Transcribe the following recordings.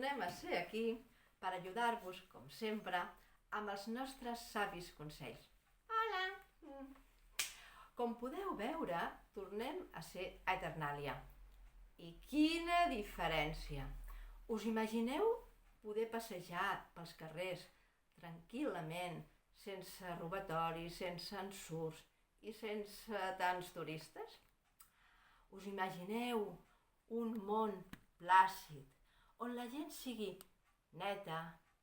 tornem a ser aquí per ajudar-vos, com sempre, amb els nostres savis consells. Hola! Com podeu veure, tornem a ser a Eternàlia. I quina diferència! Us imagineu poder passejar pels carrers tranquil·lament, sense robatoris, sense ensurts i sense tants turistes? Us imagineu un món plàcid, on la gent sigui neta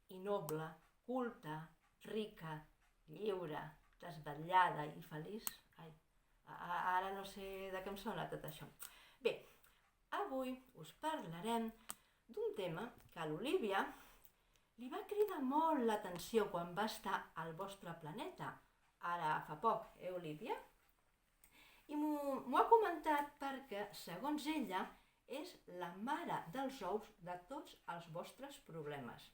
i noble, culta, rica, lliure, desvetllada i feliç? Ai, ara no sé de què em sona tot això. Bé, avui us parlarem d'un tema que a l'Olivia li va cridar molt l'atenció quan va estar al vostre planeta, ara fa poc, Olivia? I m'ho ha comentat perquè, segons ella, és la mare dels ous de tots els vostres problemes.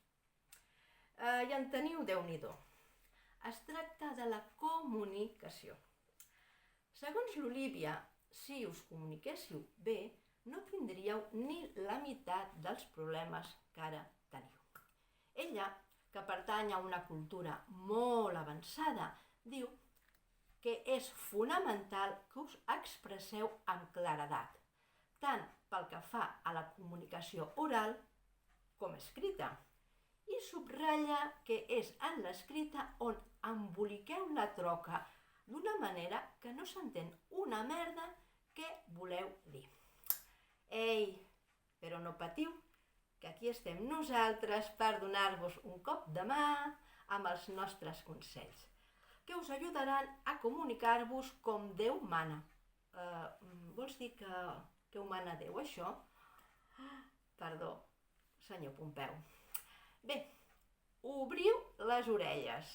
I en teniu Déu-n'hi-do. Es tracta de la comunicació. Segons l'Olivia, si us comuniquéssiu bé, no tindríeu ni la meitat dels problemes que ara teniu. Ella, que pertany a una cultura molt avançada, diu que és fonamental que us expresseu amb claredat, tant pel que fa a la comunicació oral com escrita. I subratlla que és en l'escrita on emboliqueu la troca d'una manera que no s'entén una merda què voleu dir. Ei, però no patiu, que aquí estem nosaltres per donar-vos un cop de mà amb els nostres consells, que us ajudaran a comunicar-vos com Déu mana. Vols dir que ho mana Déu, això? Perdó, senyor Pompeu. Bé, obriu les orelles,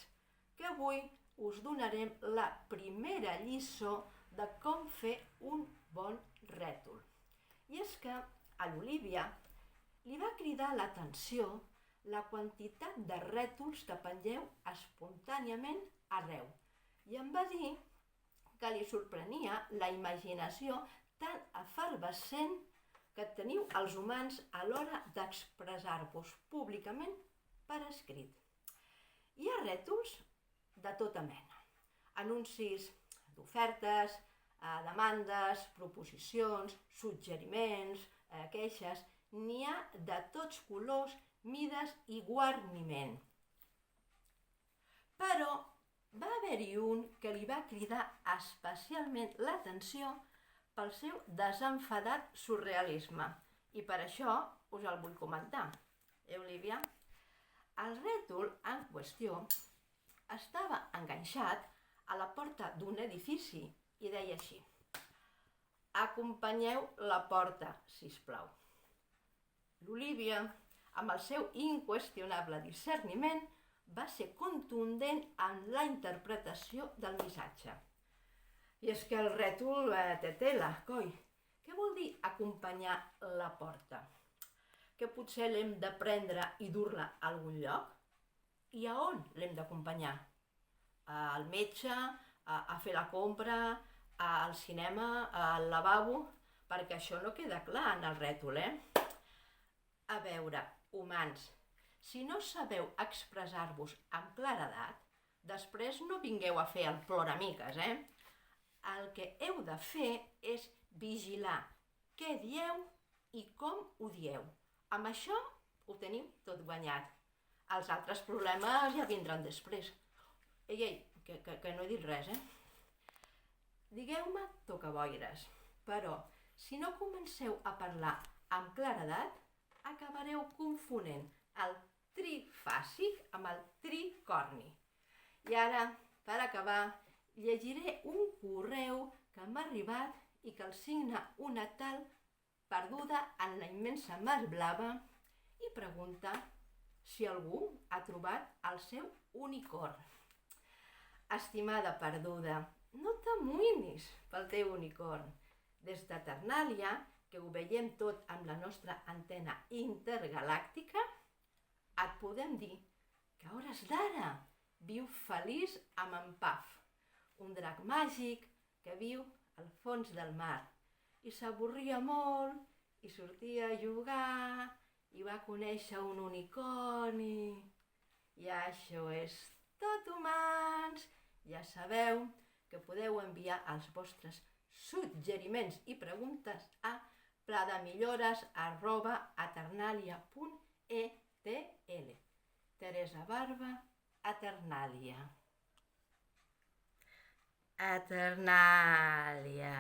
que avui us donarem la primera lliçó de com fer un bon rètol. I és que a l'Olivia li va cridar l'atenció la quantitat de rètols que pengeu espontàniament arreu. I em va dir que li sorprenia la imaginació tan efervescent que teniu els humans a l'hora d'expressar-vos públicament per escrit. Hi ha rètols de tota mena. Anuncis d'ofertes, demandes, proposicions, suggeriments, queixes. N'hi ha de tots colors, mides i guarniment. Però va haver-hi un que li va cridar especialment l'atenció pel seu desenfadat surrealisme. I per això us el vull comentar. Olivia? El rètol en qüestió estava enganxat a la porta d'un edifici i deia així: acompanyeu la porta, sisplau. L'Olivia, amb el seu inqüestionable discerniment, va ser contundent en la interpretació del missatge. I és que el rètol té tela, coi. Què vol dir acompanyar la porta? Que potser l'hem de prendre i dur-la a algun lloc? I a on l'hem d'acompanyar? Al metge, a fer la compra, al cinema, al lavabo? Perquè això no queda clar en el rètol, A veure, humans, si no sabeu expressar-vos amb claredat, després no vingueu a fer el ploramiques, El que heu de fer és vigilar què dieu i com ho dieu. Amb això ho teniu tot guanyat. Els altres problemes ja vindran després. Ei, que no he dit res, Digueu-me tocaboires, però si no comenceu a parlar amb claredat, acabareu confonent el trifàsic amb el tricorni. I ara, per acabar, llegiré un correu que m'ha arribat i que el signa una tal perduda en la immensa mar blava i pregunta si algú ha trobat el seu unicorn. Estimada perduda, no t'amoïnis pel teu unicorn. Des d'Eternàlia, que ho veiem tot amb la nostra antena intergalàctica, et podem dir que a hores d'ara viu feliç amb en Paf, un drac màgic que viu al fons del mar i s'avorria molt i sortia a jugar i va conèixer un unicorni. I això és tot, humans. Ja sabeu que podeu enviar els vostres suggeriments i preguntes a pladamillores@aternalia.etl. Teresa Barba, Eternàlia. Eternàlia.